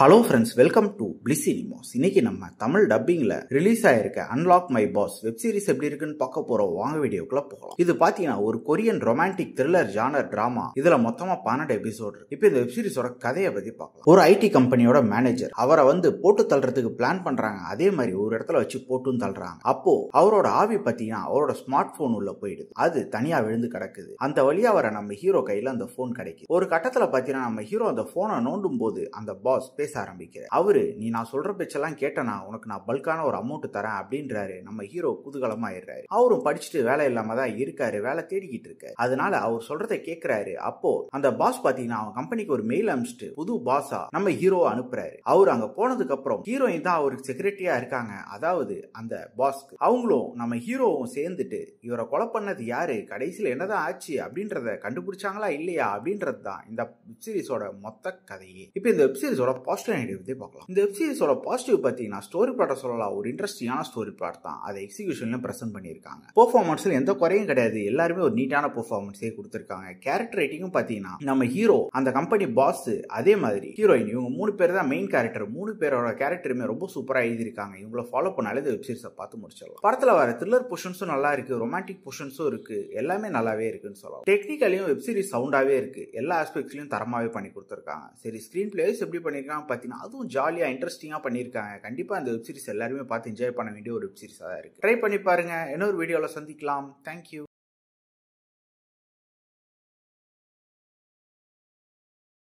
Hello friends, welcome to Bliss Cinemas. இன்னைக்கு நம்ம தமிழ் டப்பிங்ல ரிலீஸ் ஆயிருக்க Unlock My Boss web series எப்படி இருக்குன்னு பார்க்க போறோம். வாங்க வீடியோக்குள்ள போகலாம். இது பாத்தீங்கன்னா ஒரு Korean romantic thriller genre drama. இதுல மொத்தமா 12 எபிசோட் இருக்கு. இப்போ இந்த வெப் சீரிஸோட கதையை பத்தி பார்க்கலாம். ஒரு ஐடி கம்பெனியோட மேனேஜர் அவரை போட்டு தள்ளுறதுக்கு பிளான் பண்றாங்க. அதே மாதிரி ஒரு இடத்துல வச்சு போட்டும் தள்ளுறாங்க. அப்போ அவரோட ஆவி பாத்தீங்கன்னா அவரோட ஸ்மார்ட் போன் உள்ள போயிடுது. அது தனியா விழுந்து கிடக்குது. அந்த வழியா வர நம்ம ஹீரோ கையில அந்த போன் கிடைக்குது. ஒரு கட்டத்துல பாத்தீங்கன்னா நம்ம ஹீரோ அந்த போனை நோண்டும் போது அந்த பாஸ் பேச ஆரம்பிக்கிறார். அவரு நீ நான் சொல்ற பேச்செல்லாம் கேட்டனா உனக்கு நான் பல்கான ஒரு அமௌண்ட் தரேன் அப்படின்றாரு. நம்ம ஹீரோ குதூகலமா ஆயிடுறாரு. அவரும் படிச்சுட்டு வேலை இல்லாம தான் இருக்காரு, வேலை தேடிக்கிட்டு இருக்காரு. அதனால அவர் சொல்றதை கேட்கிறாரு. அப்போ அந்த பாஸ் பாத்தீங்கன்னா அவன் கம்பெனிக்கு ஒரு மெயில் அனுப்பிச்சிட்டு புது பாஸா நம்ம ஹீரோ அனுப்புறாரு. அவர் அங்க போனதுக்கு அப்புறம் ஹீரோயின் தான் அவருக்கு செக்ரட்டரியா இருக்காங்க. அதாவது அந்த பாஸ்க்கு அவங்களும் நம்ம ஹீரோவும் சேர்ந்துட்டு இவரை கொலை பண்ணது யாரு, கடைசியில் என்னதான் ஆச்சு அப்படின்றத கண்டுபிடிச்சாங்களா இல்லையா அப்படின்றது தான் இந்த வெப் சீரிஸோட மொத்த கதையே. இப்ப இந்த வெப் சீரிஸோட பாசிட்டிவ் பார்க்கலாம். இந்த வெப் சீரிஸோட பாசிட்டிவ் பாத்தீங்கன்னா ஸ்டோரி பிளாட் சொல்லலாம். ஒரு இன்ட்ரெஸ்டிங்கான ஸ்டோரி பிளாட் தான். அதை எக்ஸிகியூஷன்ல பிரசன்ட் பண்ணிருக்காங்க. பெர்ஃபார்மன்ஸ்ல எந்த குறையும் கிடையாது. எல்லாருமே ஒரு நீட்டான பெர்ஃபார்மன்ஸே கொடுத்திருக்காங்க. கேரக்டர் ரைட்டிங்கும் பாத்தீங்கன்னா நம்ம ஹீரோ, அந்த கம்பெனி பாஸ், அதே மாதிரி ஹீரோயின், இவங்க 3 பேர் தான் மெயின் கேரக்டர். 3 பேரோட கேரக்டருமே ரொம்ப சூப்பரா எழுதிருக்காங்க. இவங்கள ஃபாலோ பண்ணாலே இந்த வெப் சீரிஸை பார்த்து முடிச்சிடலாம். படத்துல வர த்ரில்லர் பொசிஷன்ஸும் நல்லா இருக்கு, ரொமான்டிக் பொசிஷன்ஸும் இருக்கு. எல்லாமே நல்லாவே இருக்குன்னு சொல்லலாம். டெக்னிக்கலியும் வெப் சீரிஸ் சவுண்டாவே இருக்கு. எல்லா ஆஸ்பெக்ட்ஸ்லயும் தரமாவே பண்ணி கொடுத்திருக்காங்க. சரி, ஸ்கிரீன் பிளேஸ் எப்படி பண்ணிருக்காங்க பாத்தீங்கன்னா அதுவும் ஜாலியா இன்ட்ரெஸ்டிங்கா பண்ணிருக்காங்க. கண்டிப்பா இந்த வெப் சீரிஸ் எல்லாருமே பார்த்து என்ஜாய் பண்ண வேண்டிய ஒரு வெப் சீரிஸா தான் இருக்கு. ட்ரை பண்ணி பாருங்க. இன்னொரு வீடியோல சந்திக்கலாம். தேங்க்யூ.